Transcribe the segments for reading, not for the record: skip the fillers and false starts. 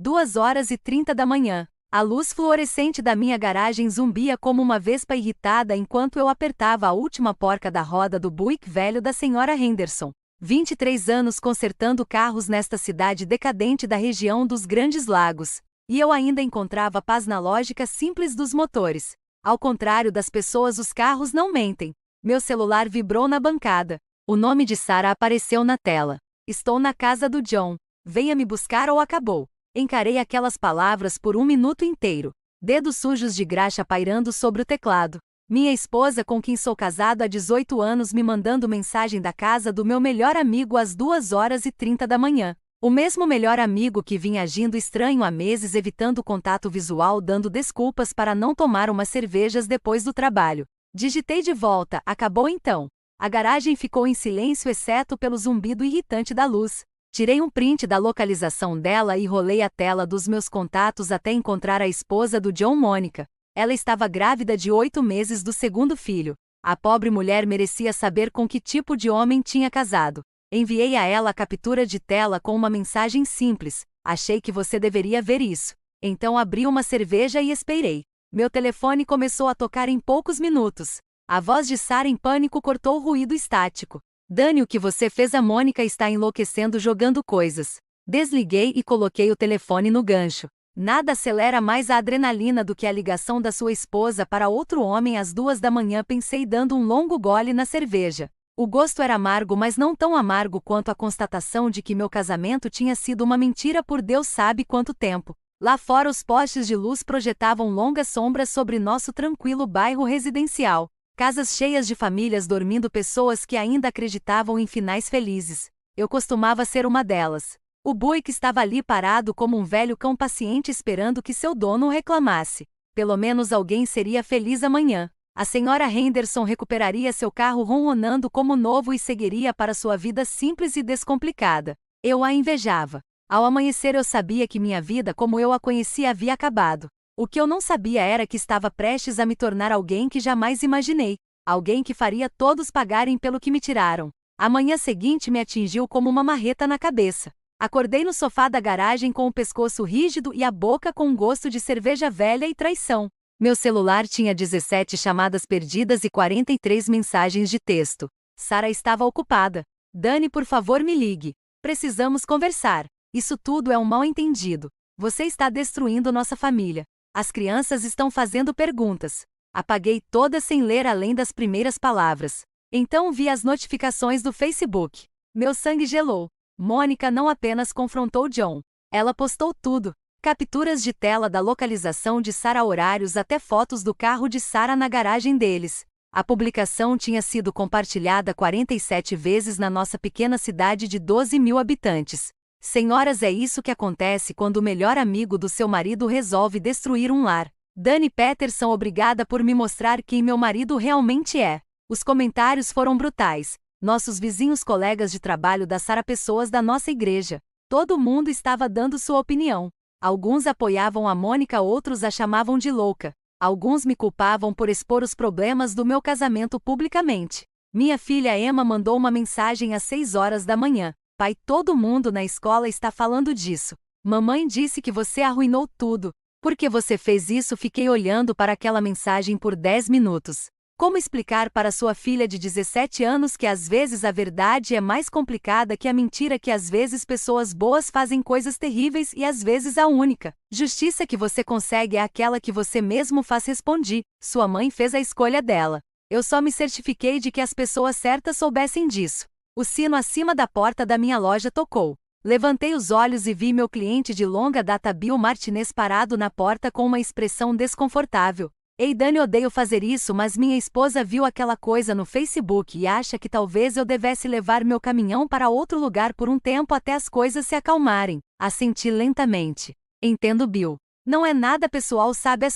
2h30 da manhã. A luz fluorescente da minha garagem zumbia como uma vespa irritada enquanto eu apertava a última porca da roda do Buick velho da senhora Henderson. 23 anos consertando carros nesta cidade decadente da região dos Grandes Lagos. E eu ainda encontrava paz na lógica simples dos motores. Ao contrário das pessoas, os carros não mentem. Meu celular vibrou na bancada. O nome de Sarah apareceu na tela. Estou na casa do John. Venha me buscar ou acabou. Encarei aquelas palavras por 1 minuto inteiro. Dedos sujos de graxa pairando sobre o teclado. Minha esposa, com quem sou casado há 18 anos, me mandando mensagem da casa do meu melhor amigo às 2h30 da manhã. O mesmo melhor amigo que vinha agindo estranho há meses, evitando contato visual, dando desculpas para não tomar umas cervejas depois do trabalho. Digitei de volta, acabou então. A garagem ficou em silêncio exceto pelo zumbido irritante da luz. Tirei um print da localização dela e rolei a tela dos meus contatos até encontrar a esposa do John, Mônica. Ela estava grávida de 8 meses do segundo filho. A pobre mulher merecia saber com que tipo de homem tinha casado. Enviei a ela a captura de tela com uma mensagem simples: achei que você deveria ver isso. Então abri uma cerveja e esperei. Meu telefone começou a tocar em poucos minutos. A voz de Sarah em pânico cortou o ruído estático. Dani, o que você fez? A Mônica está enlouquecendo jogando coisas. Desliguei e coloquei o telefone no gancho. Nada acelera mais a adrenalina do que a ligação da sua esposa para outro homem às 2 da manhã, pensei dando um longo gole na cerveja. O gosto era amargo, mas não tão amargo quanto a constatação de que meu casamento tinha sido uma mentira por Deus sabe quanto tempo. Lá fora os postes de luz projetavam longas sombras sobre nosso tranquilo bairro residencial. Casas cheias de famílias dormindo, pessoas que ainda acreditavam em finais felizes. Eu costumava ser uma delas. O Buick estava ali parado como um velho cão paciente esperando que seu dono o reclamasse. Pelo menos alguém seria feliz amanhã. A senhora Henderson recuperaria seu carro ronronando como novo e seguiria para sua vida simples e descomplicada. Eu a invejava. Ao amanhecer eu sabia que minha vida como eu a conhecia havia acabado. O que eu não sabia era que estava prestes a me tornar alguém que jamais imaginei. Alguém que faria todos pagarem pelo que me tiraram. A manhã seguinte me atingiu como uma marreta na cabeça. Acordei no sofá da garagem com o pescoço rígido e a boca com um gosto de cerveja velha e traição. Meu celular tinha 17 chamadas perdidas e 43 mensagens de texto. Sarah estava ocupada. Dani, por favor, me ligue. Precisamos conversar. Isso tudo é um mal-entendido. Você está destruindo nossa família. As crianças estão fazendo perguntas. Apaguei todas sem ler além das primeiras palavras. Então vi as notificações do Facebook. Meu sangue gelou. Mônica não apenas confrontou John. Ela postou tudo. Capturas de tela da localização de Sarah, horários, até fotos do carro de Sarah na garagem deles. A publicação tinha sido compartilhada 47 vezes na nossa pequena cidade de 12 mil habitantes. Senhoras, é isso que acontece quando o melhor amigo do seu marido resolve destruir um lar. Dani Peterson, obrigada por me mostrar quem meu marido realmente é. Os comentários foram brutais. Nossos vizinhos, colegas de trabalho da Sarah, pessoas da nossa igreja. Todo mundo estava dando sua opinião. Alguns apoiavam a Mônica, outros a chamavam de louca. Alguns me culpavam por expor os problemas do meu casamento publicamente. Minha filha Emma mandou uma mensagem às 6 horas da manhã. Pai, todo mundo na escola está falando disso. Mamãe disse que você arruinou tudo. Por que você fez isso? Fiquei olhando para aquela mensagem por 10 minutos. Como explicar para sua filha de 17 anos que às vezes a verdade é mais complicada que a mentira, que às vezes pessoas boas fazem coisas terríveis e às vezes a única justiça que você consegue é aquela que você mesmo faz? Respondi: sua mãe fez a escolha dela. Eu só me certifiquei de que as pessoas certas soubessem disso. O sino acima da porta da minha loja tocou. Levantei os olhos e vi meu cliente de longa data, Bill Martinez, parado na porta com uma expressão desconfortável. Ei, Dani, odeio fazer isso, mas minha esposa viu aquela coisa no Facebook e acha que talvez eu devesse levar meu caminhão para outro lugar por um tempo até as coisas se acalmarem. Assenti lentamente. Entendo, Bill. Não é nada pessoal, sabe?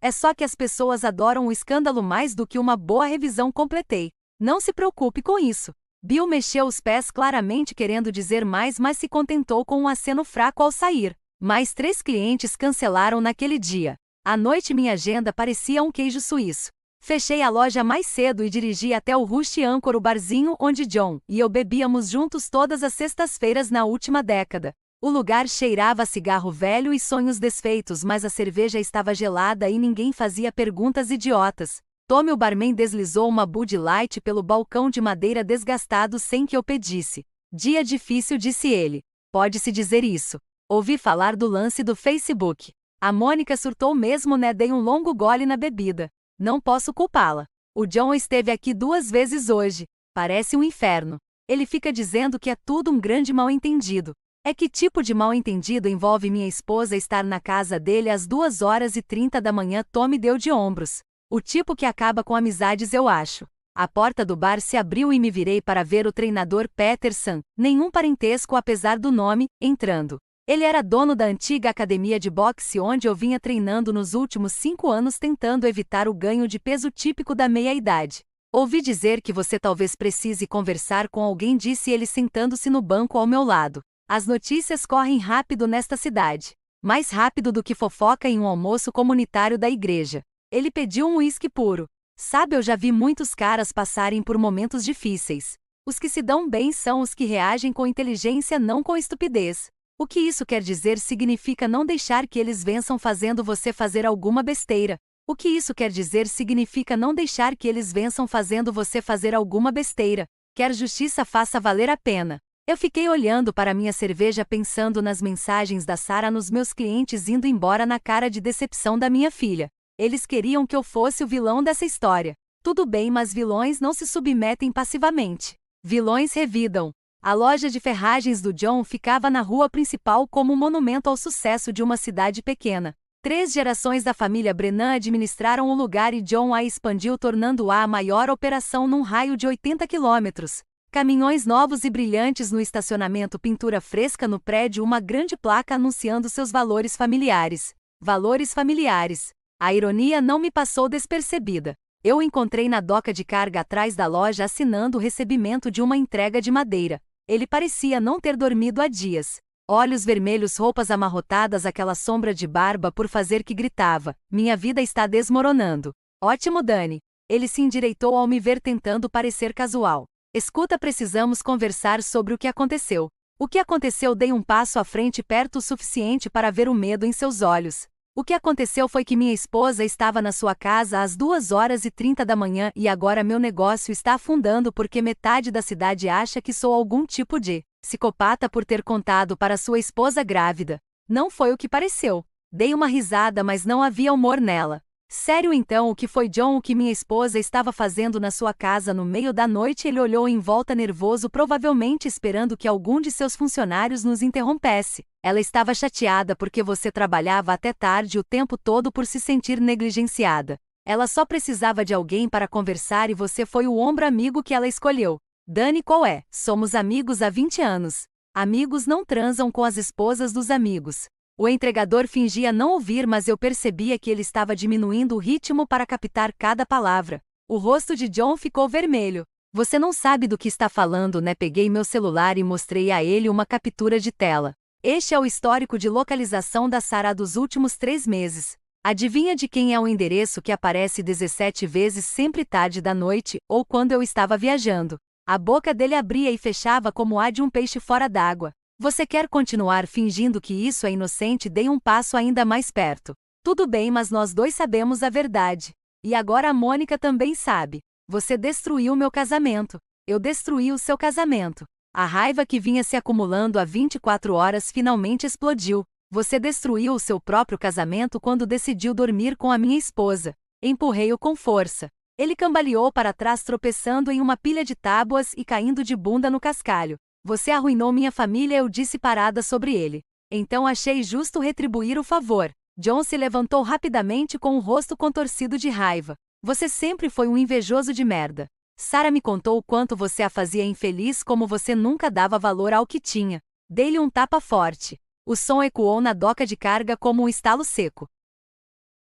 É só que as pessoas adoram o escândalo mais do que uma boa revisão. Completei. Não se preocupe com isso. Bill mexeu os pés, claramente querendo dizer mais, mas se contentou com um aceno fraco ao sair. Mais 3 clientes cancelaram naquele dia. À noite minha agenda parecia um queijo suíço. Fechei a loja mais cedo e dirigi até o Rusty Anchor, o barzinho onde John e eu bebíamos juntos todas as sextas-feiras na última década. O lugar cheirava a cigarro velho e sonhos desfeitos, mas a cerveja estava gelada e ninguém fazia perguntas idiotas. Tommy, o barman, deslizou uma Bud Light pelo balcão de madeira desgastado sem que eu pedisse. Dia difícil, disse ele. Pode-se dizer isso. Ouvi falar do lance do Facebook. A Mônica surtou mesmo, né? Dei um longo gole na bebida. Não posso culpá-la. O John esteve aqui 2 vezes hoje. Parece um inferno. Ele fica dizendo que é tudo um grande mal-entendido. É que tipo de mal-entendido envolve minha esposa estar na casa dele às 2h30 da manhã? Tommy deu de ombros. O tipo que acaba com amizades, eu acho. A porta do bar se abriu e me virei para ver o treinador Peterson, nenhum parentesco apesar do nome, entrando. Ele era dono da antiga academia de boxe onde eu vinha treinando nos últimos 5 anos tentando evitar o ganho de peso típico da meia-idade. Ouvi dizer que você talvez precise conversar com alguém, disse ele sentando-se no banco ao meu lado. As notícias correm rápido nesta cidade. Mais rápido do que fofoca em um almoço comunitário da igreja. Ele pediu um uísque puro. Sabe, eu já vi muitos caras passarem por momentos difíceis. Os que se dão bem são os que reagem com inteligência, não com estupidez. O que isso quer dizer? Significa não deixar que eles vençam fazendo você fazer alguma besteira. O que isso quer dizer? Significa não deixar que eles vençam fazendo você fazer alguma besteira. Quer justiça? Faça valer a pena. Eu fiquei olhando para minha cerveja pensando nas mensagens da Sarah, nos meus clientes indo embora, na cara de decepção da minha filha. Eles queriam que eu fosse o vilão dessa história. Tudo bem, mas vilões não se submetem passivamente. Vilões revidam. A loja de ferragens do John ficava na rua principal como um monumento ao sucesso de uma cidade pequena. 3 gerações da família Brennan administraram o lugar e John a expandiu, tornando-a a maior operação num raio de 80 quilômetros. Caminhões novos e brilhantes no estacionamento, pintura fresca no prédio, uma grande placa anunciando seus valores familiares. Valores familiares. A ironia não me passou despercebida. Eu o encontrei na doca de carga atrás da loja assinando o recebimento de uma entrega de madeira. Ele parecia não ter dormido há dias. Olhos vermelhos, roupas amarrotadas, aquela sombra de barba por fazer que gritava: minha vida está desmoronando. Ótimo, Dani. Ele se endireitou ao me ver tentando parecer casual. Escuta, precisamos conversar sobre o que aconteceu. O que aconteceu? Dei um passo à frente, perto o suficiente para ver o medo em seus olhos. O que aconteceu foi que minha esposa estava na sua casa às 2h30 da manhã e agora meu negócio está afundando porque metade da cidade acha que sou algum tipo de psicopata por ter contado para sua esposa grávida. Não foi o que pareceu. Dei uma risada, mas não havia humor nela. Sério, então, o que foi, John? O que minha esposa estava fazendo na sua casa no meio da noite? Ele olhou em volta nervoso, provavelmente esperando que algum de seus funcionários nos interrompesse. Ela estava chateada porque você trabalhava até tarde o tempo todo por se sentir negligenciada. Ela só precisava de alguém para conversar e você foi o ombro amigo que ela escolheu. Dani, qual é? Somos amigos há 20 anos. Amigos não transam com as esposas dos amigos. O entregador fingia não ouvir, mas eu percebia que ele estava diminuindo o ritmo para captar cada palavra. O rosto de John ficou vermelho. Você não sabe do que está falando, né? Peguei meu celular e mostrei a ele uma captura de tela. Este é o histórico de localização da Sarah dos últimos 3 meses. Adivinha de quem é o endereço que aparece 17 vezes, sempre tarde da noite, ou quando eu estava viajando? A boca dele abria e fechava como a de um peixe fora d'água. Você quer continuar fingindo que isso é inocente? Dei um passo ainda mais perto. Tudo bem, mas nós dois sabemos a verdade. E agora a Mônica também sabe. Você destruiu meu casamento. Eu destruí o seu casamento. A raiva que vinha se acumulando há 24 horas finalmente explodiu. Você destruiu o seu próprio casamento quando decidiu dormir com a minha esposa. Empurrei-o com força. Ele cambaleou para trás, tropeçando em uma pilha de tábuas e caindo de bunda no cascalho. Você arruinou minha família, eu disse parada sobre ele. Então achei justo retribuir o favor. John se levantou rapidamente com o rosto contorcido de raiva. Você sempre foi um invejoso de merda. Sarah me contou o quanto você a fazia infeliz, como você nunca dava valor ao que tinha. Dei-lhe um tapa forte. O som ecoou na doca de carga como um estalo seco.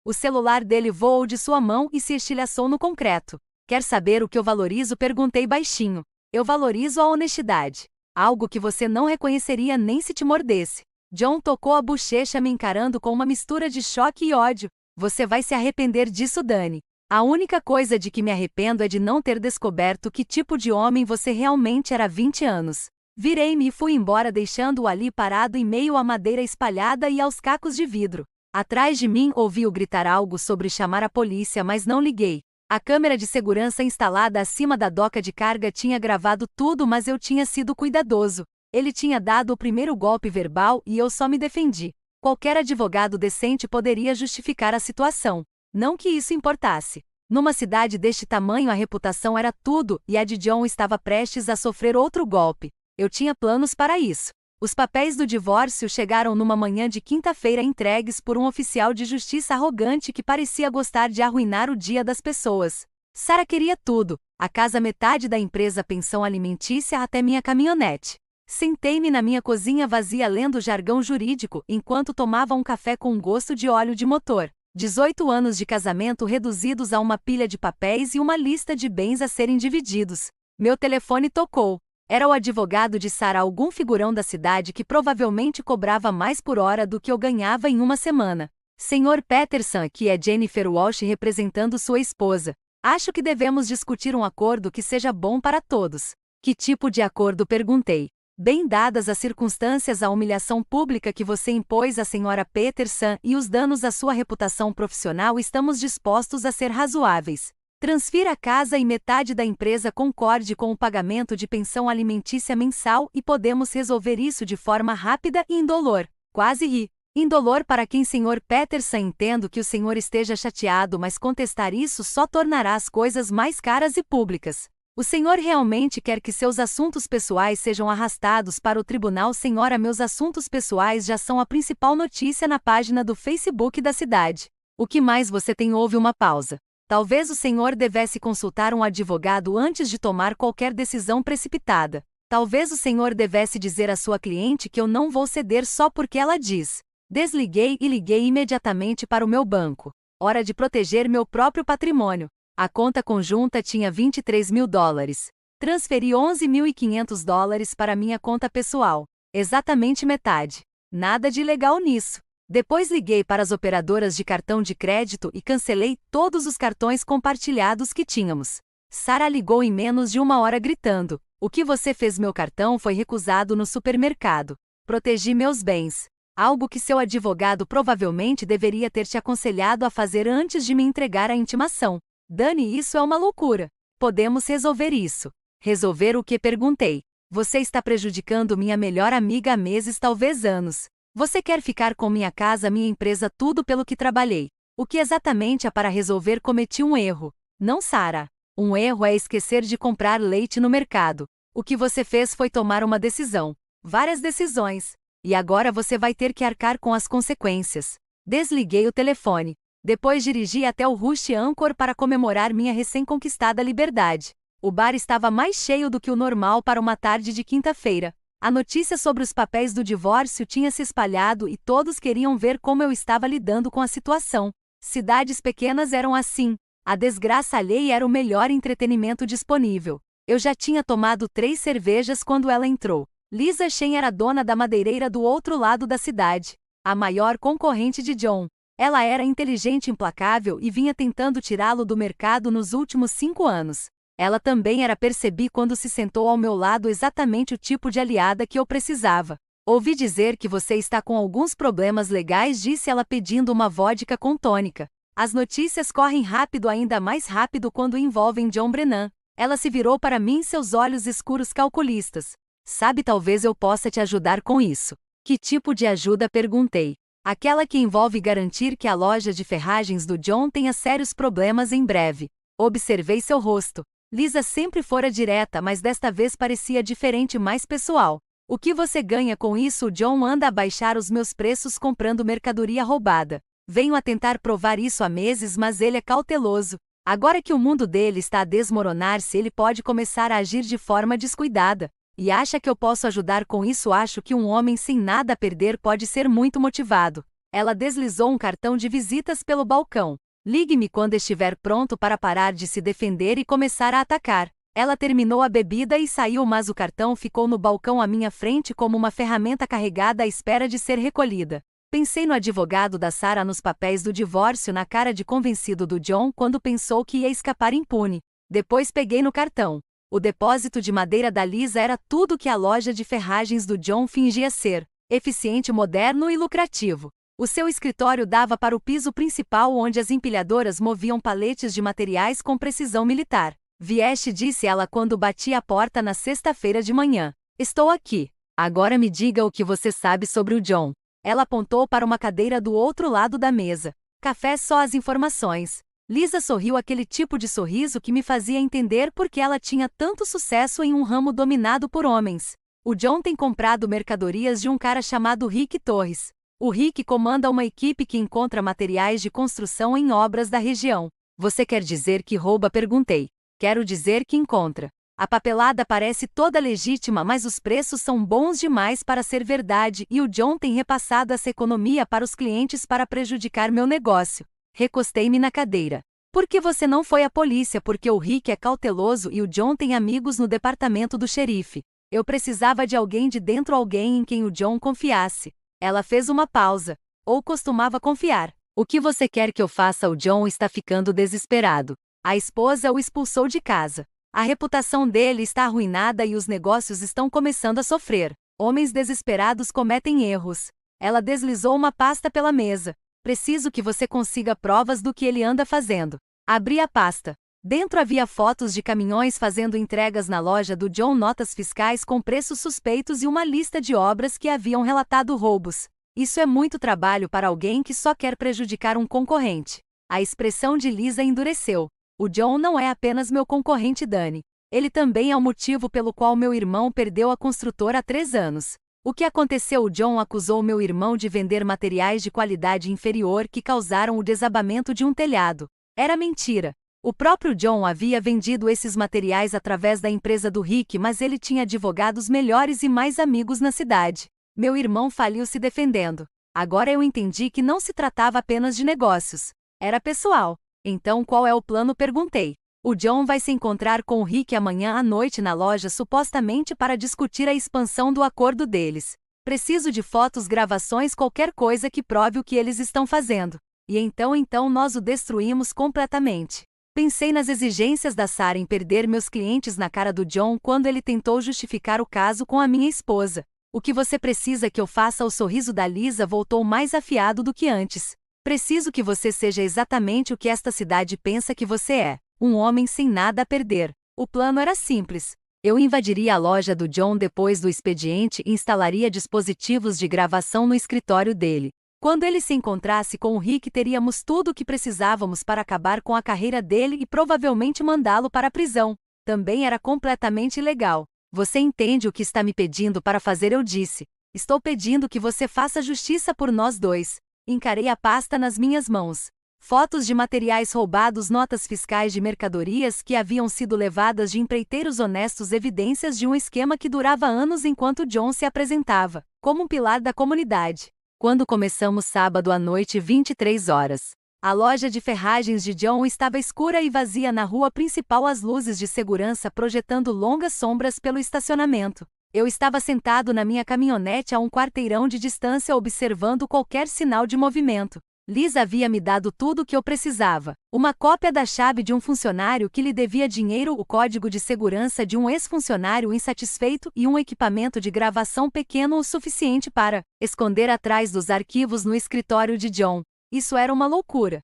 O celular dele voou de sua mão e se estilhaçou no concreto. Quer saber o que eu valorizo? Perguntei baixinho. Eu valorizo a honestidade. Algo que você não reconheceria nem se te mordesse. John tocou a bochecha, me encarando com uma mistura de choque e ódio. Você vai se arrepender disso, Dani. A única coisa de que me arrependo é de não ter descoberto que tipo de homem você realmente era há 20 anos. Virei-me e fui embora, deixando-o ali parado em meio à madeira espalhada e aos cacos de vidro. Atrás de mim ouvi-o gritar algo sobre chamar a polícia, mas não liguei. A câmera de segurança instalada acima da doca de carga tinha gravado tudo, mas eu tinha sido cuidadoso. Ele tinha dado o primeiro golpe verbal e eu só me defendi. Qualquer advogado decente poderia justificar a situação. Não que isso importasse. Numa cidade deste tamanho, a reputação era tudo, e a de John estava prestes a sofrer outro golpe. Eu tinha planos para isso. Os papéis do divórcio chegaram numa manhã de quinta-feira, entregues por um oficial de justiça arrogante que parecia gostar de arruinar o dia das pessoas. Sarah queria tudo: a casa, metade da empresa, pensão alimentícia, até minha caminhonete. Sentei-me na minha cozinha vazia lendo jargão jurídico, enquanto tomava um café com gosto de óleo de motor. 18 anos de casamento reduzidos a uma pilha de papéis e uma lista de bens a serem divididos. Meu telefone tocou. Era o advogado de Sarah, algum figurão da cidade que provavelmente cobrava mais por hora do que eu ganhava em uma semana. Sr. Peterson, aqui é Jennifer Walsh representando sua esposa. Acho que devemos discutir um acordo que seja bom para todos. Que tipo de acordo? Perguntei. Bem, dadas as circunstâncias, a humilhação pública que você impôs à Sra. Peterson e os danos à sua reputação profissional, estamos dispostos a ser razoáveis. Transfira a casa e metade da empresa, concorde com o pagamento de pensão alimentícia mensal e podemos resolver isso de forma rápida e indolor. Quase ri. Indolor para quem, Sr. Peterson? Entendo que o senhor esteja chateado, mas contestar isso só tornará as coisas mais caras e públicas. O senhor realmente quer que seus assuntos pessoais sejam arrastados para o tribunal? Senhora, meus assuntos pessoais já são a principal notícia na página do Facebook da cidade. O que mais você tem? Houve uma pausa. Talvez o senhor devesse consultar um advogado antes de tomar qualquer decisão precipitada. Talvez o senhor devesse dizer à sua cliente que eu não vou ceder só porque ela diz. Desliguei e liguei imediatamente para o meu banco. Hora de proteger meu próprio patrimônio. A conta conjunta tinha $23.000. Transferi $11.500 para minha conta pessoal. Exatamente metade. Nada de ilegal nisso. Depois liguei para as operadoras de cartão de crédito e cancelei todos os cartões compartilhados que tínhamos. Sarah ligou em menos de uma hora gritando: "O que você fez? Meu cartão foi recusado no supermercado. Protegi meus bens. Algo que seu advogado provavelmente deveria ter te aconselhado a fazer antes de me entregar a intimação. Dani, isso é uma loucura. Podemos resolver isso." Resolver o que? Perguntei. Você está prejudicando minha melhor amiga há meses, talvez anos. Você quer ficar com minha casa, minha empresa, tudo pelo que trabalhei. O que exatamente há para resolver? Cometi um erro. Não, Sarah. Um erro é esquecer de comprar leite no mercado. O que você fez foi tomar uma decisão. Várias decisões. E agora você vai ter que arcar com as consequências. Desliguei o telefone. Depois dirigi até o Rush Anchor para comemorar minha recém-conquistada liberdade. O bar estava mais cheio do que o normal para uma tarde de quinta-feira. A notícia sobre os papéis do divórcio tinha se espalhado e todos queriam ver como eu estava lidando com a situação. Cidades pequenas eram assim. A desgraça alheia era o melhor entretenimento disponível. Eu já tinha tomado 3 cervejas quando ela entrou. Lisa Shen era dona da madeireira do outro lado da cidade. A maior concorrente de John. Ela era inteligente e implacável e vinha tentando tirá-lo do mercado nos últimos 5 anos. Ela também era. Percebi quando se sentou ao meu lado exatamente o tipo de aliada que eu precisava. Ouvi dizer que você está com alguns problemas legais, disse ela pedindo uma vodka com tônica. As notícias correm rápido, ainda mais rápido quando envolvem John Brennan. Ela se virou para mim, seus olhos escuros calculistas. Sabe, talvez eu possa te ajudar com isso. Que tipo de ajuda? Perguntei. Aquela que envolve garantir que a loja de ferragens do John tenha sérios problemas em breve. Observei seu rosto. Lisa sempre fora direta, mas desta vez parecia diferente, mais pessoal. O que você ganha com isso? O John anda a baixar os meus preços comprando mercadoria roubada. Venho a tentar provar isso há meses, mas ele é cauteloso. Agora que o mundo dele está a desmoronar-se, ele pode começar a agir de forma descuidada. E acha que eu posso ajudar com isso? Acho que um homem sem nada a perder pode ser muito motivado. Ela deslizou um cartão de visitas pelo balcão. Ligue-me quando estiver pronto para parar de se defender e começar a atacar. Ela terminou a bebida e saiu, mas o cartão ficou no balcão à minha frente como uma ferramenta carregada à espera de ser recolhida. Pensei no advogado da Sarah, nos papéis do divórcio, na cara de convencido do John quando pensou que ia escapar impune. Depois peguei no cartão. O depósito de madeira da Lisa era tudo que a loja de ferragens do John fingia ser: eficiente, moderno e lucrativo. O seu escritório dava para o piso principal, onde as empilhadoras moviam paletes de materiais com precisão militar. "Vieste", disse ela quando bati a porta na sexta-feira de manhã. "Estou aqui. Agora me diga o que você sabe sobre o John." Ela apontou para uma cadeira do outro lado da mesa. "Café, só as informações." Lisa sorriu, aquele tipo de sorriso que me fazia entender por que ela tinha tanto sucesso em um ramo dominado por homens. "O John tem comprado mercadorias de um cara chamado Rick Torres. O Rick comanda uma equipe que encontra materiais de construção em obras da região." "Você quer dizer que rouba?", perguntei. "Quero dizer que encontra. A papelada parece toda legítima, mas os preços são bons demais para ser verdade, e o John tem repassado essa economia para os clientes para prejudicar meu negócio." Recostei-me na cadeira. "Por que você não foi à polícia?" "Porque o Rick é cauteloso e o John tem amigos no departamento do xerife. Eu precisava de alguém de dentro, alguém em quem o John confiasse." Ela fez uma pausa. "Ou costumava confiar." "O que você quer que eu faça?" "O John está ficando desesperado. A esposa o expulsou de casa. A reputação dele está arruinada e os negócios estão começando a sofrer. Homens desesperados cometem erros." Ela deslizou uma pasta pela mesa. "Preciso que você consiga provas do que ele anda fazendo." Abri a pasta. Dentro havia fotos de caminhões fazendo entregas na loja do John, notas fiscais com preços suspeitos e uma lista de obras que haviam relatado roubos. "Isso é muito trabalho para alguém que só quer prejudicar um concorrente." A expressão de Lisa endureceu. "O John não é apenas meu concorrente, Dani. Ele também é o motivo pelo qual meu irmão perdeu a construtora há 3 anos. O que aconteceu?" "O John acusou meu irmão de vender materiais de qualidade inferior que causaram o desabamento de um telhado." Era mentira. O próprio John havia vendido esses materiais através da empresa do Rick, mas ele tinha advogados melhores e mais amigos na cidade. Meu irmão faliu se defendendo. Agora eu entendi que não se tratava apenas de negócios. Era pessoal. "Então qual é o plano?", perguntei. "O John vai se encontrar com o Rick amanhã à noite na loja, supostamente para discutir a expansão do acordo deles. Preciso de fotos, gravações, qualquer coisa que prove o que eles estão fazendo. E então nós o destruímos completamente." Pensei nas exigências da Sarah em perder meus clientes, na cara do John quando ele tentou justificar o caso com a minha esposa. "O que você precisa que eu faça?" O sorriso da Lisa voltou mais afiado do que antes. "Preciso que você seja exatamente o que esta cidade pensa que você é: um homem sem nada a perder." O plano era simples. Eu invadiria a loja do John depois do expediente e instalaria dispositivos de gravação no escritório dele. Quando ele se encontrasse com o Rick, teríamos tudo o que precisávamos para acabar com a carreira dele e provavelmente mandá-lo para a prisão. Também era completamente ilegal. "Você entende o que está me pedindo para fazer?", eu disse. "Estou pedindo que você faça justiça por nós dois." Encarei a pasta nas minhas mãos. Fotos de materiais roubados, notas fiscais de mercadorias que haviam sido levadas de empreiteiros honestos, evidências de um esquema que durava anos enquanto John se apresentava como um pilar da comunidade. Quando começamos sábado à noite, 23 horas. A loja de ferragens de John estava escura e vazia na rua principal, as luzes de segurança projetando longas sombras pelo estacionamento. Eu estava sentado na minha caminhonete a um quarteirão de distância, observando qualquer sinal de movimento. Lisa havia me dado tudo o que eu precisava: uma cópia da chave de um funcionário que lhe devia dinheiro, o código de segurança de um ex-funcionário insatisfeito e um equipamento de gravação pequeno o suficiente para esconder atrás dos arquivos no escritório de John. Isso era uma loucura.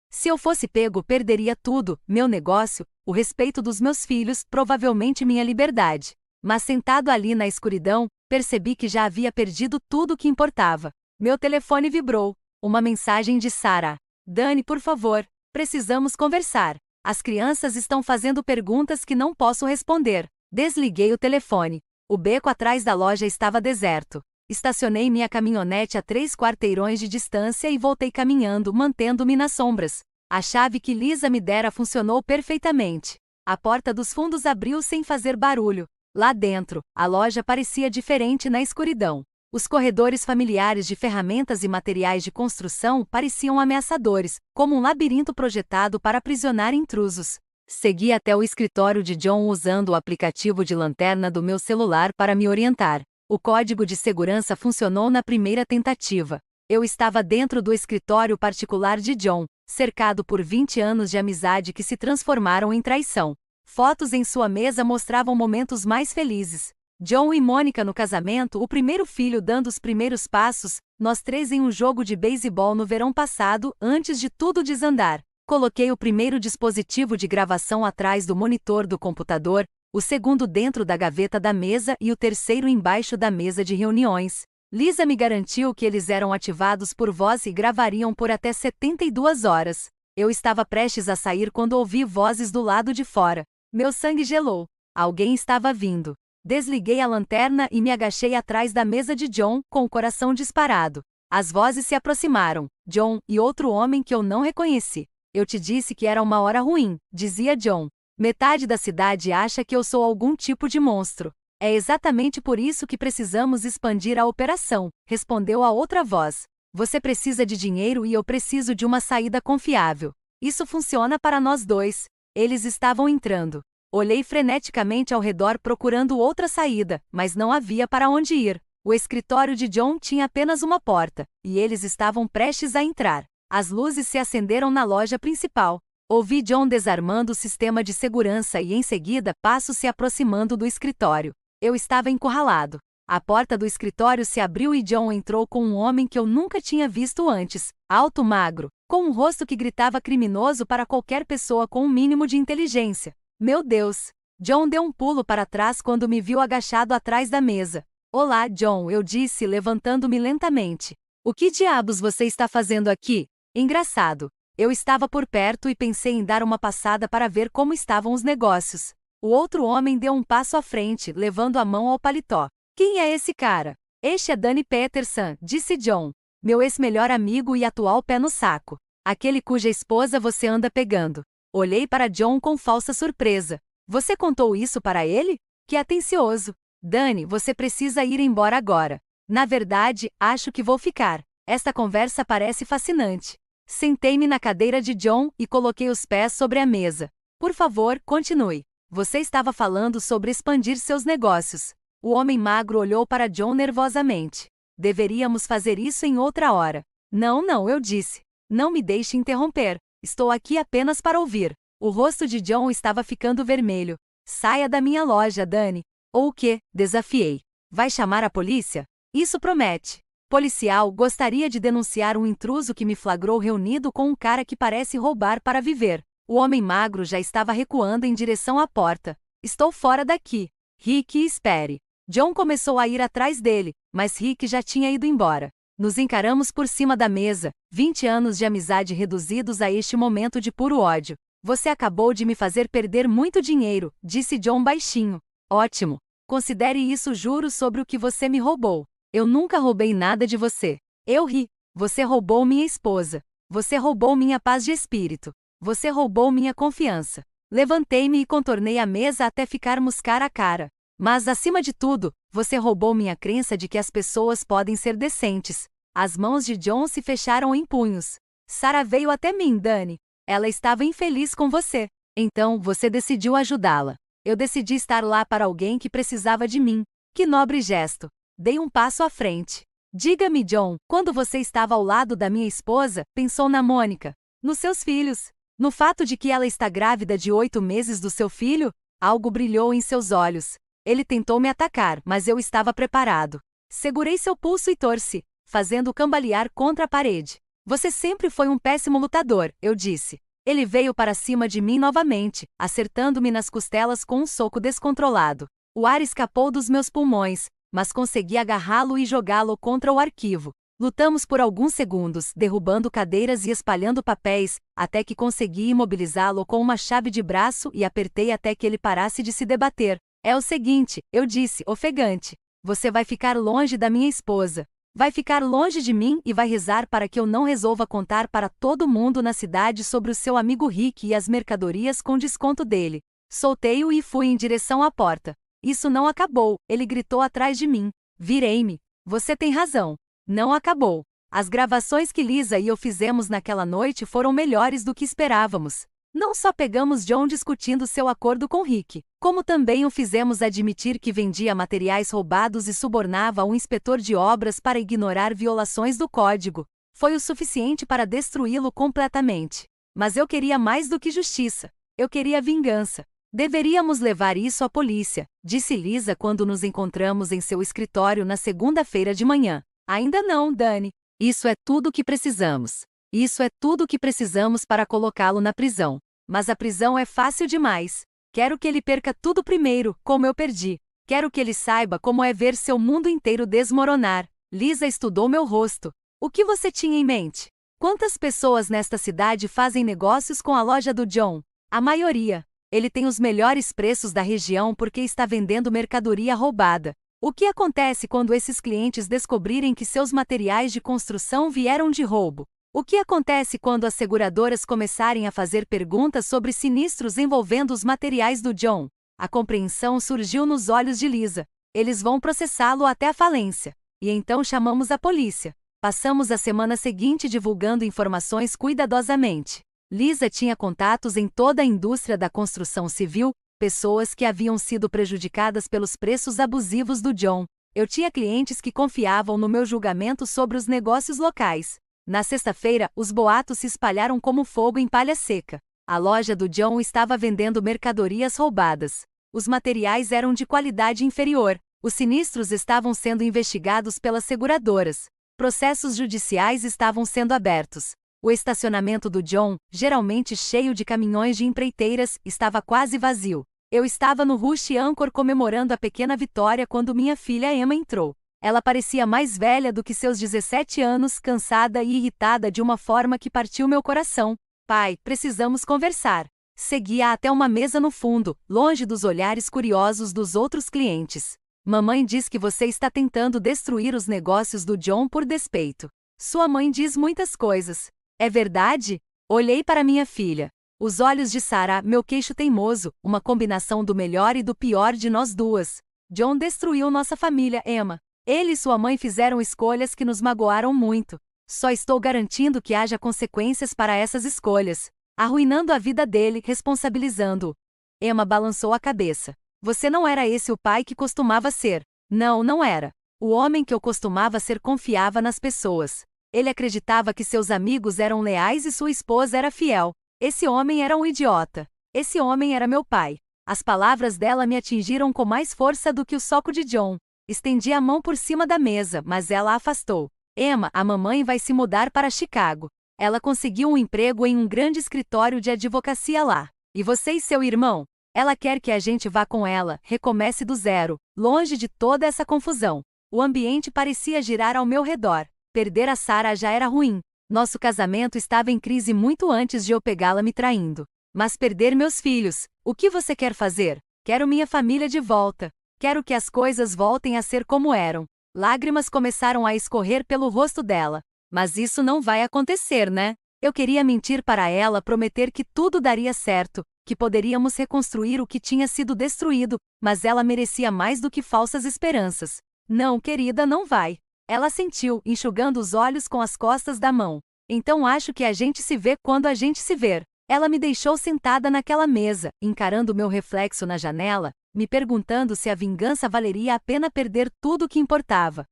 Se eu fosse pego, perderia tudo: meu negócio, o respeito dos meus filhos, provavelmente minha liberdade. Mas sentado ali na escuridão, percebi que já havia perdido tudo o que importava. Meu telefone vibrou. Uma mensagem de Sarah: "Dani, por favor, precisamos conversar. As crianças estão fazendo perguntas que não posso responder." Desliguei o telefone. O beco atrás da loja estava deserto. Estacionei minha caminhonete a 3 quarteirões de distância e voltei caminhando, mantendo-me nas sombras. A chave que Lisa me dera funcionou perfeitamente. A porta dos fundos abriu sem fazer barulho. Lá dentro, a loja parecia diferente na escuridão. Os corredores familiares de ferramentas e materiais de construção pareciam ameaçadores, como um labirinto projetado para aprisionar intrusos. Segui até o escritório de John usando o aplicativo de lanterna do meu celular para me orientar. O código de segurança funcionou na primeira tentativa. Eu estava dentro do escritório particular de John, cercado por 20 anos de amizade que se transformaram em traição. Fotos em sua mesa mostravam momentos mais felizes. John e Mônica no casamento, o primeiro filho dando os primeiros passos, nós três em um jogo de beisebol no verão passado, antes de tudo desandar. Coloquei o primeiro dispositivo de gravação atrás do monitor do computador, o segundo dentro da gaveta da mesa e o terceiro embaixo da mesa de reuniões. Lisa me garantiu que eles eram ativados por voz e gravariam por até 72 horas. Eu estava prestes a sair quando ouvi vozes do lado de fora. Meu sangue gelou. Alguém estava vindo. Desliguei a lanterna e me agachei atrás da mesa de John, com o coração disparado. As vozes se aproximaram. John e outro homem que eu não reconheci. Eu te disse que era uma hora ruim, dizia John. Metade da cidade acha que eu sou algum tipo de monstro. É exatamente por isso que precisamos expandir a operação, respondeu a outra voz. Você precisa de dinheiro e eu preciso de uma saída confiável. Isso funciona para nós dois. Eles estavam entrando. Olhei freneticamente ao redor procurando outra saída, mas não havia para onde ir. O escritório de John tinha apenas uma porta, e eles estavam prestes a entrar. As luzes se acenderam na loja principal. Ouvi John desarmando o sistema de segurança e em seguida passos se aproximando do escritório. Eu estava encurralado. A porta do escritório se abriu e John entrou com um homem que eu nunca tinha visto antes, alto, magro, com um rosto que gritava criminoso para qualquer pessoa com um mínimo de inteligência. Meu Deus! John deu um pulo para trás quando me viu agachado atrás da mesa. Olá, John, eu disse, levantando-me lentamente. O que diabos você está fazendo aqui? Engraçado. Eu estava por perto e pensei em dar uma passada para ver como estavam os negócios. O outro homem deu um passo à frente, levando a mão ao paletó. Quem é esse cara? Este é Danny Peterson, disse John. Meu ex-melhor amigo e atual pé no saco. Aquele cuja esposa você anda pegando. Olhei para John com falsa surpresa. Você contou isso para ele? Que atencioso. Danny, você precisa ir embora agora. Na verdade, acho que vou ficar. Esta conversa parece fascinante. Sentei-me na cadeira de John e coloquei os pés sobre a mesa. Por favor, continue. Você estava falando sobre expandir seus negócios. O homem magro olhou para John nervosamente. Deveríamos fazer isso em outra hora. Não, eu disse. Não me deixe interromper. Estou aqui apenas para ouvir. O rosto de John estava ficando vermelho. Saia da minha loja, Danny. Ou o quê? Desafiei. Vai chamar a polícia? Isso promete. Policial, gostaria de denunciar um intruso que me flagrou reunido com um cara que parece roubar para viver. O homem magro já estava recuando em direção à porta. Estou fora daqui. Rick, espere. John começou a ir atrás dele, mas Rick já tinha ido embora. Nos encaramos por cima da mesa, 20 anos de amizade reduzidos a este momento de puro ódio. Você acabou de me fazer perder muito dinheiro, disse John baixinho. Ótimo. Considere isso juro sobre o que você me roubou. Eu nunca roubei nada de você. Eu ri. Você roubou minha esposa. Você roubou minha paz de espírito. Você roubou minha confiança. Levantei-me e contornei a mesa até ficarmos cara a cara. Mas, acima de tudo, você roubou minha crença de que as pessoas podem ser decentes. As mãos de John se fecharam em punhos. Sarah veio até mim, Danny. Ela estava infeliz com você. Então, você decidiu ajudá-la. Eu decidi estar lá para alguém que precisava de mim. Que nobre gesto. Dei um passo à frente. Diga-me, John, quando você estava ao lado da minha esposa, pensou na Mônica, nos seus filhos, no fato de que ela está grávida de 8 meses do seu filho? Algo brilhou em seus olhos. Ele tentou me atacar, mas eu estava preparado. Segurei seu pulso e torci, fazendo-o cambalear contra a parede. Você sempre foi um péssimo lutador, eu disse. Ele veio para cima de mim novamente, acertando-me nas costelas com um soco descontrolado. O ar escapou dos meus pulmões, mas consegui agarrá-lo e jogá-lo contra o arquivo. Lutamos por alguns segundos, derrubando cadeiras e espalhando papéis, até que consegui imobilizá-lo com uma chave de braço e apertei até que ele parasse de se debater. É o seguinte, eu disse, ofegante. Você vai ficar longe da minha esposa. Vai ficar longe de mim e vai rezar para que eu não resolva contar para todo mundo na cidade sobre o seu amigo Rick e as mercadorias com desconto dele. Soltei-o e fui em direção à porta. Isso não acabou, ele gritou atrás de mim. Virei-me. Você tem razão. Não acabou. As gravações que Lisa e eu fizemos naquela noite foram melhores do que esperávamos. Não só pegamos John discutindo seu acordo com Rick, como também o fizemos admitir que vendia materiais roubados e subornava um inspetor de obras para ignorar violações do código. Foi o suficiente para destruí-lo completamente. Mas eu queria mais do que justiça. Eu queria vingança. Deveríamos levar isso à polícia, disse Lisa quando nos encontramos em seu escritório na segunda-feira de manhã. Ainda não, Dani. Isso é tudo o que precisamos. Isso é tudo o que precisamos para colocá-lo na prisão. Mas a prisão é fácil demais. Quero que ele perca tudo primeiro, como eu perdi. Quero que ele saiba como é ver seu mundo inteiro desmoronar. Lisa estudou meu rosto. O que você tinha em mente? Quantas pessoas nesta cidade fazem negócios com a loja do John? A maioria. Ele tem os melhores preços da região porque está vendendo mercadoria roubada. O que acontece quando esses clientes descobrirem que seus materiais de construção vieram de roubo? O que acontece quando as seguradoras começarem a fazer perguntas sobre sinistros envolvendo os materiais do John? A compreensão surgiu nos olhos de Lisa. Eles vão processá-lo até a falência. E então chamamos a polícia. Passamos a semana seguinte divulgando informações cuidadosamente. Lisa tinha contatos em toda a indústria da construção civil, pessoas que haviam sido prejudicadas pelos preços abusivos do John. Eu tinha clientes que confiavam no meu julgamento sobre os negócios locais. Na sexta-feira, os boatos se espalharam como fogo em palha seca. A loja do John estava vendendo mercadorias roubadas. Os materiais eram de qualidade inferior. Os sinistros estavam sendo investigados pelas seguradoras. Processos judiciais estavam sendo abertos. O estacionamento do John, geralmente cheio de caminhões de empreiteiras, estava quase vazio. Eu estava no Rush Anchor comemorando a pequena vitória quando minha filha Emma entrou. Ela parecia mais velha do que seus 17 anos, cansada e irritada de uma forma que partiu meu coração. Pai, precisamos conversar. Segui-a até uma mesa no fundo, longe dos olhares curiosos dos outros clientes. Mamãe diz que você está tentando destruir os negócios do John por despeito. Sua mãe diz muitas coisas. É verdade? Olhei para minha filha. Os olhos de Sarah, meu queixo teimoso, uma combinação do melhor e do pior de nós duas. John destruiu nossa família, Emma. Ele e sua mãe fizeram escolhas que nos magoaram muito. Só estou garantindo que haja consequências para essas escolhas. Arruinando a vida dele, responsabilizando-o. Emma balançou a cabeça. Você não era esse o pai que costumava ser. Não, não era. O homem que eu costumava ser confiava nas pessoas. Ele acreditava que seus amigos eram leais e sua esposa era fiel. Esse homem era um idiota. Esse homem era meu pai. As palavras dela me atingiram com mais força do que o soco de John. Estendi a mão por cima da mesa, mas ela a afastou. Emma, a mamãe vai se mudar para Chicago. Ela conseguiu um emprego em um grande escritório de advocacia lá. E você e seu irmão? Ela quer que a gente vá com ela, recomece do zero, longe de toda essa confusão. O ambiente parecia girar ao meu redor. Perder a Sarah já era ruim. Nosso casamento estava em crise muito antes de eu pegá-la me traindo. Mas perder meus filhos, o que você quer fazer? Quero minha família de volta. Quero que as coisas voltem a ser como eram. Lágrimas começaram a escorrer pelo rosto dela. Mas isso não vai acontecer, né? Eu queria mentir para ela, prometer que tudo daria certo, que poderíamos reconstruir o que tinha sido destruído, mas ela merecia mais do que falsas esperanças. Não, querida, não vai. Ela sentiu, enxugando os olhos com as costas da mão. Então acho que a gente se vê quando a gente se ver. Ela me deixou sentada naquela mesa, encarando meu reflexo na janela, me perguntando se a vingança valeria a pena perder tudo o que importava.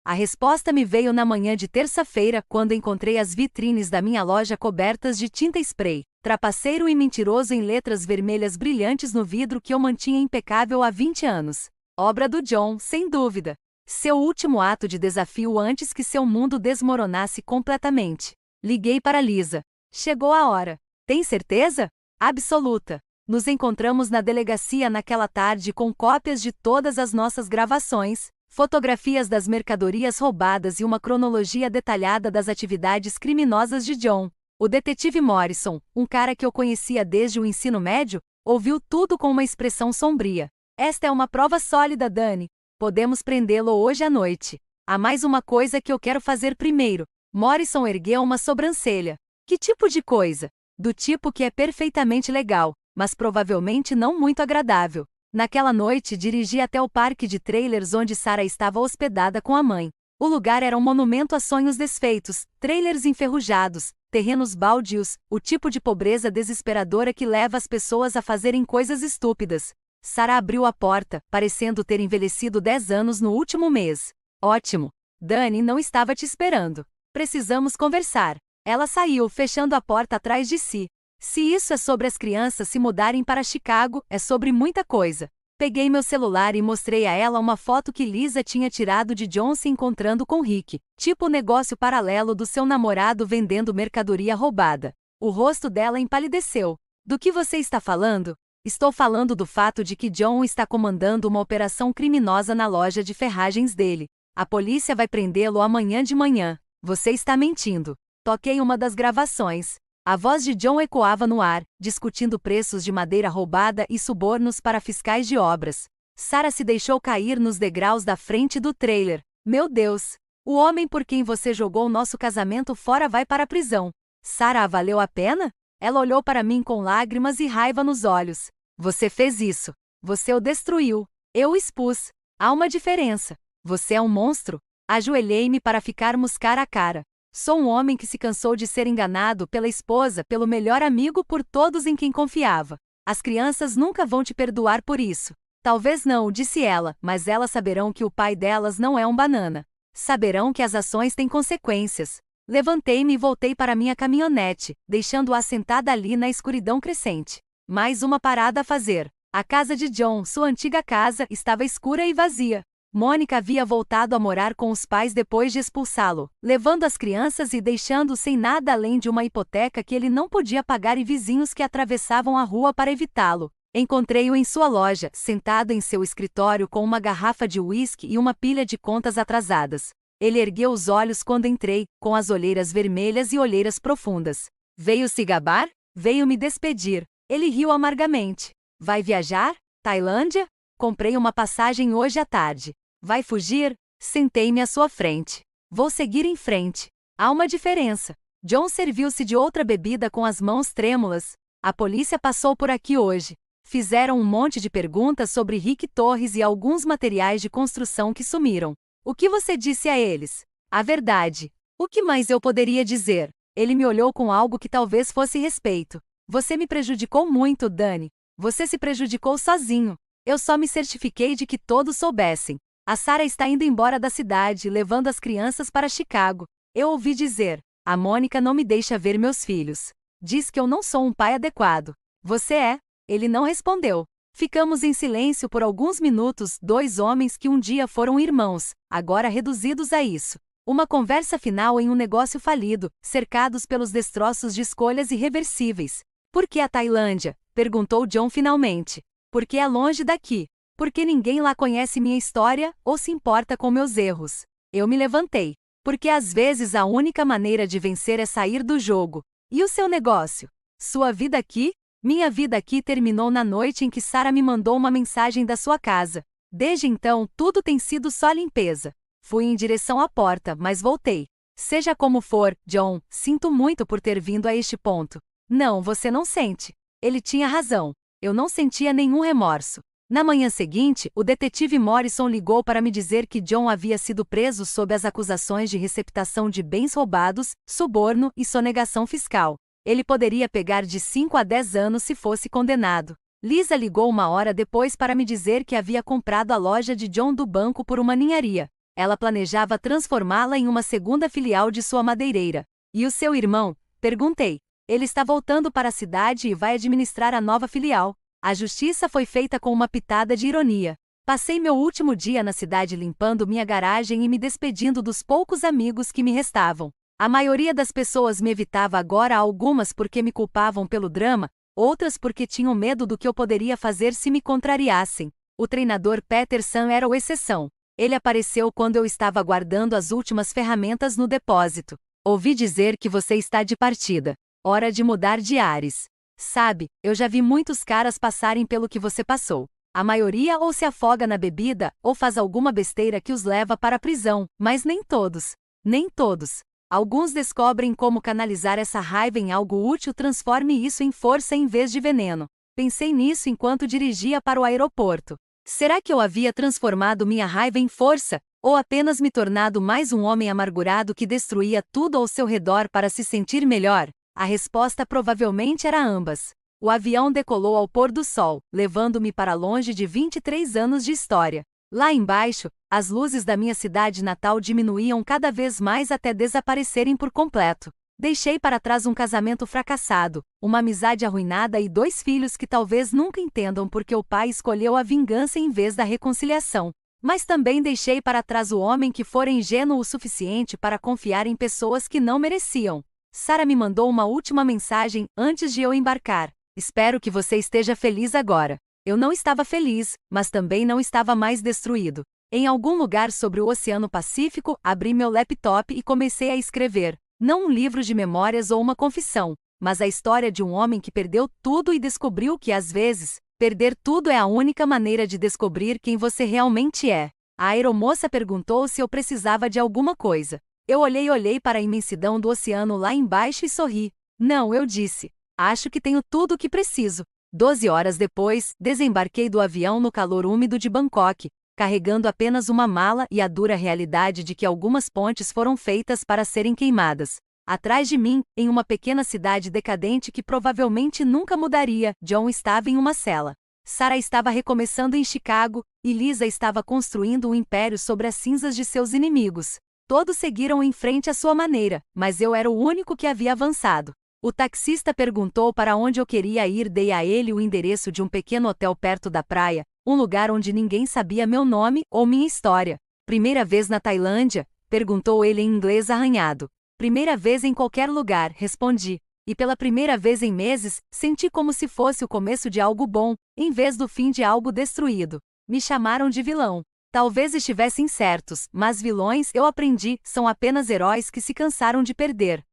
A resposta me veio na manhã de terça-feira, quando encontrei as vitrines da minha loja cobertas de tinta spray, trapaceiro e mentiroso em letras vermelhas brilhantes no vidro que eu mantinha impecável há 20 anos. Obra do John, sem dúvida. Seu último ato de desafio antes que seu mundo desmoronasse completamente. Liguei para Lisa. Chegou a hora. Tem certeza? Absoluta. Nos encontramos na delegacia naquela tarde com cópias de todas as nossas gravações, fotografias das mercadorias roubadas e uma cronologia detalhada das atividades criminosas de John. O detetive Morrison, um cara que eu conhecia desde o ensino médio, ouviu tudo com uma expressão sombria. Esta é uma prova sólida, Dani. Podemos prendê-lo hoje à noite. Há mais uma coisa que eu quero fazer primeiro. Morrison ergueu uma sobrancelha. Que tipo de coisa? Do tipo que é perfeitamente legal, mas provavelmente não muito agradável. Naquela noite dirigi até o parque de trailers onde Sarah estava hospedada com a mãe. O lugar era um monumento a sonhos desfeitos, trailers enferrujados, terrenos baldios, o tipo de pobreza desesperadora que leva as pessoas a fazerem coisas estúpidas. Sarah abriu a porta, parecendo ter envelhecido 10 anos no último mês. Ótimo. Dani não estava te esperando. Precisamos conversar. Ela saiu, fechando a porta atrás de si. Se isso é sobre as crianças se mudarem para Chicago, é sobre muita coisa. Peguei meu celular e mostrei a ela uma foto que Lisa tinha tirado de John se encontrando com Rick, tipo o negócio paralelo do seu namorado vendendo mercadoria roubada. O rosto dela empalideceu. Do que você está falando? Estou falando do fato de que John está comandando uma operação criminosa na loja de ferragens dele. A polícia vai prendê-lo amanhã de manhã. Você está mentindo. Toquei uma das gravações. A voz de John ecoava no ar, discutindo preços de madeira roubada e subornos para fiscais de obras. Sarah se deixou cair nos degraus da frente do trailer. Meu Deus! O homem por quem você jogou nosso casamento fora vai para a prisão. Sarah, valeu a pena? Ela olhou para mim com lágrimas e raiva nos olhos. Você fez isso. Você o destruiu. Eu o expus. Há uma diferença. Você é um monstro. Ajoelhei-me para ficarmos cara a cara. Sou um homem que se cansou de ser enganado pela esposa, pelo melhor amigo, por todos em quem confiava. As crianças nunca vão te perdoar por isso. Talvez não, disse ela, mas elas saberão que o pai delas não é um banana. Saberão que as ações têm consequências. Levantei-me e voltei para minha caminhonete, deixando-a sentada ali na escuridão crescente. Mais uma parada a fazer. A casa de John, sua antiga casa, estava escura e vazia. Mônica havia voltado a morar com os pais depois de expulsá-lo, levando as crianças e deixando-o sem nada além de uma hipoteca que ele não podia pagar e vizinhos que atravessavam a rua para evitá-lo. Encontrei-o em sua loja, sentado em seu escritório com uma garrafa de uísque e uma pilha de contas atrasadas. Ele ergueu os olhos quando entrei, com as olheiras vermelhas e olheiras profundas. Veio se gabar? Veio me despedir. Ele riu amargamente. Vai viajar? Tailândia? Comprei uma passagem hoje à tarde. Vai fugir? Sentei-me à sua frente. Vou seguir em frente. Há uma diferença. John serviu-se de outra bebida com as mãos trêmulas. A polícia passou por aqui hoje. Fizeram um monte de perguntas sobre Rick Torres e alguns materiais de construção que sumiram. O que você disse a eles? A verdade. O que mais eu poderia dizer? Ele me olhou com algo que talvez fosse respeito. Você me prejudicou muito, Dani. Você se prejudicou sozinho. Eu só me certifiquei de que todos soubessem. A Sarah está indo embora da cidade, levando as crianças para Chicago. Eu ouvi dizer. A Mônica não me deixa ver meus filhos. Diz que eu não sou um pai adequado. Você é? Ele não respondeu. Ficamos em silêncio por alguns minutos, dois homens que um dia foram irmãos, agora reduzidos a isso. Uma conversa final em um negócio falido, cercados pelos destroços de escolhas irreversíveis. Por que a Tailândia? Perguntou John finalmente. Porque é longe daqui. Porque ninguém lá conhece minha história, ou se importa com meus erros. Eu me levantei. Porque às vezes a única maneira de vencer é sair do jogo. E o seu negócio? Sua vida aqui? Minha vida aqui terminou na noite em que Sarah me mandou uma mensagem da sua casa. Desde então, tudo tem sido só limpeza. Fui em direção à porta, mas voltei. Seja como for, John, sinto muito por ter vindo a este ponto. Não, você não sente. Ele tinha razão. Eu não sentia nenhum remorso. Na manhã seguinte, o detetive Morrison ligou para me dizer que John havia sido preso sob as acusações de receptação de bens roubados, suborno e sonegação fiscal. Ele poderia pegar de 5 a 10 anos se fosse condenado. Lisa ligou uma hora depois para me dizer que havia comprado a loja de John do banco por uma ninharia. Ela planejava transformá-la em uma segunda filial de sua madeireira. E o seu irmão? Perguntei. Ele está voltando para a cidade e vai administrar a nova filial. A justiça foi feita com uma pitada de ironia. Passei meu último dia na cidade limpando minha garagem e me despedindo dos poucos amigos que me restavam. A maioria das pessoas me evitava agora, algumas porque me culpavam pelo drama, outras porque tinham medo do que eu poderia fazer se me contrariassem. O treinador Peterson era a exceção. Ele apareceu quando eu estava guardando as últimas ferramentas no depósito. Ouvi dizer que você está de partida. Hora de mudar de ares. Sabe, eu já vi muitos caras passarem pelo que você passou. A maioria ou se afoga na bebida, ou faz alguma besteira que os leva para a prisão, mas nem todos. Nem todos. Alguns descobrem como canalizar essa raiva em algo útil, transforme isso em força em vez de veneno. Pensei nisso enquanto dirigia para o aeroporto. Será que eu havia transformado minha raiva em força, ou apenas me tornado mais um homem amargurado que destruía tudo ao seu redor para se sentir melhor? A resposta provavelmente era ambas. O avião decolou ao pôr do sol, levando-me para longe de 23 anos de história. Lá embaixo, as luzes da minha cidade natal diminuíam cada vez mais até desaparecerem por completo. Deixei para trás um casamento fracassado, uma amizade arruinada e 2 filhos que talvez nunca entendam porque o pai escolheu a vingança em vez da reconciliação. Mas também deixei para trás o homem que fora ingênuo o suficiente para confiar em pessoas que não mereciam. Sarah me mandou uma última mensagem antes de eu embarcar. Espero que você esteja feliz agora. Eu não estava feliz, mas também não estava mais destruído. Em algum lugar sobre o Oceano Pacífico, abri meu laptop e comecei a escrever. Não um livro de memórias ou uma confissão, mas a história de um homem que perdeu tudo e descobriu que, às vezes, perder tudo é a única maneira de descobrir quem você realmente é. A aeromoça perguntou se eu precisava de alguma coisa. Eu olhei para a imensidão do oceano lá embaixo e sorri. Não, eu disse. Acho que tenho tudo o que preciso. 12 horas depois, desembarquei do avião no calor úmido de Bangkok, carregando apenas uma mala e a dura realidade de que algumas pontes foram feitas para serem queimadas. Atrás de mim, em uma pequena cidade decadente que provavelmente nunca mudaria, John estava em uma cela. Sarah estava recomeçando em Chicago, e Lisa estava construindo um império sobre as cinzas de seus inimigos. Todos seguiram em frente à sua maneira, mas eu era o único que havia avançado. O taxista perguntou para onde eu queria ir, dei a ele o endereço de um pequeno hotel perto da praia, um lugar onde ninguém sabia meu nome ou minha história. Primeira vez na Tailândia? Perguntou ele em inglês arranhado. Primeira vez em qualquer lugar, respondi. E pela primeira vez em meses, senti como se fosse o começo de algo bom, em vez do fim de algo destruído. Me chamaram de vilão. Talvez estivessem certos, mas vilões, eu aprendi, são apenas heróis que se cansaram de perder.